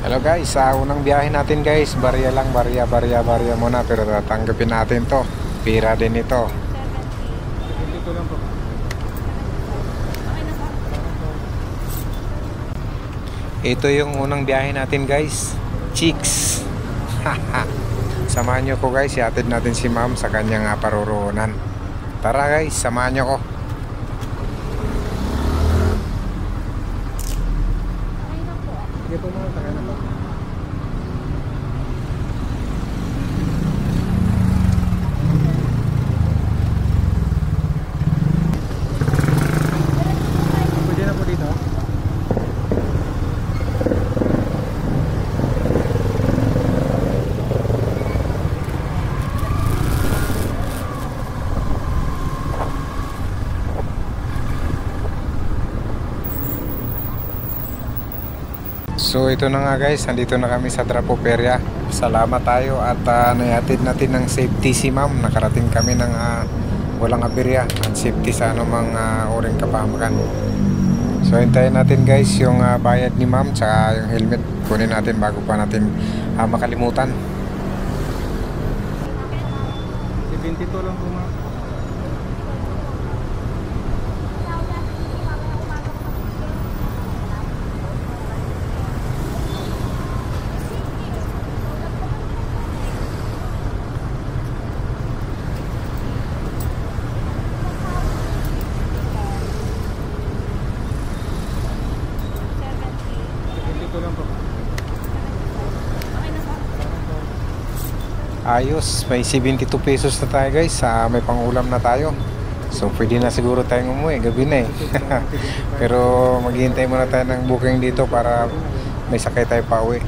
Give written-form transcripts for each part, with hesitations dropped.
Hello guys, sa unang biyahe natin guys, barya lang, barya muna, pero tatanggapin natin to. Pira din ito. 72 lang po. Ito yung unang biyahe natin guys, Chicks. Samahan nyo ko guys, iatid natin si ma'am sa kanyang paroroonan. Tara guys, samahan nyo ko. Sige po mga taga na po. Pwede na po dito. So ito na nga guys, nandito na kami sa Drapoperia. Salamat tayo at nayatid natin ng safety si ma'am. Nakarating kami ng walang aberya at safety sa anumang uring kapahamakan. So hintayin natin guys yung bayad ni ma'am tsaka yung helmet. Kunin natin bago pa natin makalimutan. 72 lang po mga. Ayos, may 72 pesos na tayo guys. May pangulam na tayo. So pwede na siguro tayong umuwi, gabi na eh. Pero maghihintay muna tayo ng booking dito para may sakay tayo pa uwi.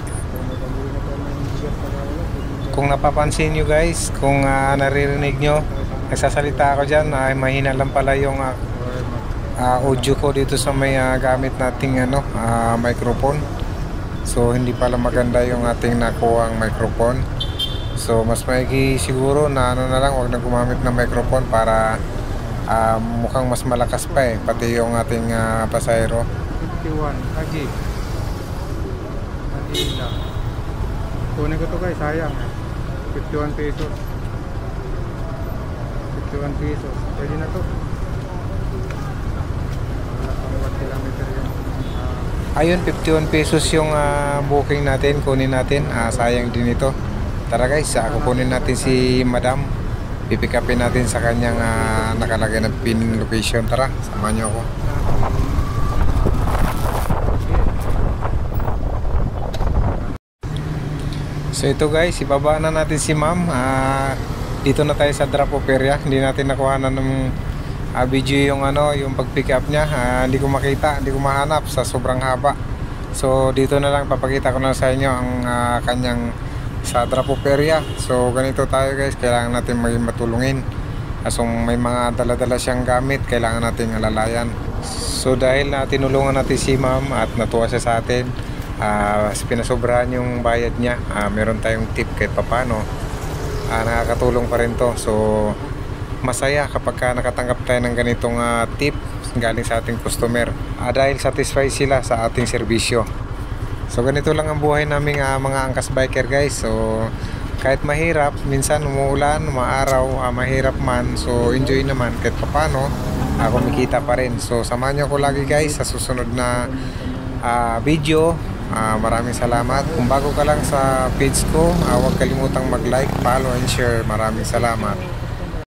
Kung napapansin nyo guys, kung naririnig nyo, nagsasalita ako dyan, mahina lang pala yung audio ko dito sa may gamit nating microphone. So hindi pala maganda yung ating nakuha ang microphone. So mas maigi siguro na na lang, wag na gumamit ng microphone para mukhang mas malakas pa eh, pati yung ating pasahero. 51, Haji lang. Kunin ko to guys, sayang 51 pesos. 51 pesos, pwede na to. Wala pang 1 kilometer yung Ayun, 51 pesos yung booking natin, kunin natin. Sayang din ito. Tara guys, kukunin natin si madam. Pipick upin natin sa kanyang nakalagay na pin location. Tara, samahan nyo ako. So ito guys, ibaba na natin si ma'am. Dito na tayo sa Drapoperia. Hindi natin nakuha na ng video yung pag-pick up niya. Hindi ko makita, hindi ko mahanap sa sobrang haba. So dito na lang, papakita ko na sa inyo ang kanyang sa Drapoperia. So ganito tayo guys, kailangan natin maging matulungin. So may mga dala-dala siyang gamit, kailangan nating alalayan. So dahil tinulungan natin si ma'am at natuwa siya sa atin, pinasobrahan yung bayad niya, meron tayong tip kahit papano. Nakakatulong pa rin to. So masaya kapag nakatanggap tayo ng ganitong tip galing sa ating customer, dahil satisfied sila sa ating serbisyo. So ganito lang ang buhay naming mga angkas biker guys. So kahit mahirap, minsan umuulan, maaraw, mahirap man, so enjoy naman kahit papano, kumikita pa rin. So samahan nyo ko lagi guys sa susunod na video. Maraming salamat. Kung bago ka lang sa page ko, huwag kalimutang mag-like, follow and share. Maraming salamat.